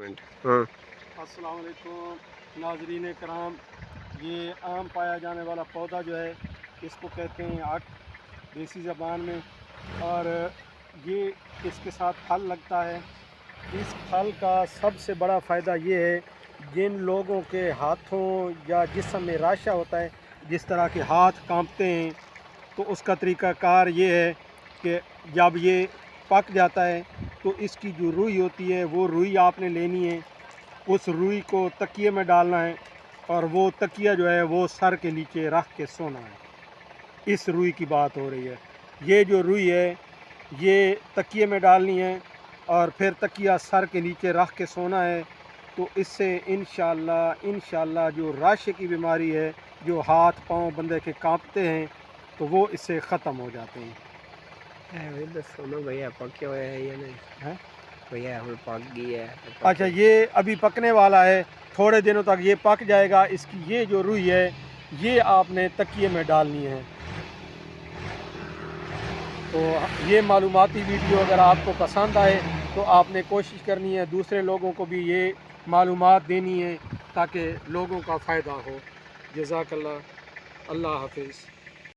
Minute. ہاں السلام علیکم ناظرین کرام، یہ عام پایا جانے والا پودا جو ہے اس کو کہتے ہیں اٹ دیسی زبان میں، اور یہ اس کے ساتھ پھل لگتا ہے. اس پھل کا سب سے بڑا فائدہ یہ ہے جن لوگوں کے ہاتھوں یا جسم میں راشہ ہوتا ہے، جس طرح کے ہاتھ کانپتے ہیں، تو اس کا طریقہ کار یہ ہے کہ جب یہ پک جاتا ہے تو اس کی جو روئی ہوتی ہے وہ روئی آپ نے لینی ہے. اس روئی کو تکیے میں ڈالنا ہے اور وہ تکیہ جو ہے وہ سر کے نیچے رکھ کے سونا ہے. اس روئی کی بات ہو رہی ہے. یہ جو روئی ہے یہ تکیے میں ڈالنی ہے اور پھر تکیہ سر کے نیچے رکھ کے سونا ہے. تو اس سے انشاءاللہ جو راشے کی بیماری ہے، جو ہاتھ پاؤں بندے کے کانپتے ہیں، تو وہ اس سے ختم ہو جاتے ہیں. سنو بھیا پکے ہوئے ہیں یا نہیں؟ بھیا ہم پک گئی ہے. اچھا، یہ ابھی پکنے والا ہے، تھوڑے دنوں تک یہ پک جائے گا. اس کی یہ جو روئی ہے یہ آپ نے تکیے میں ڈالنی ہے. تو یہ معلوماتی ویڈیو اگر آپ کو پسند آئے تو آپ نے کوشش کرنی ہے دوسرے لوگوں کو بھی یہ معلومات دینی ہے تاکہ لوگوں کا فائدہ ہو. جزاک اللہ. اللہ حافظ.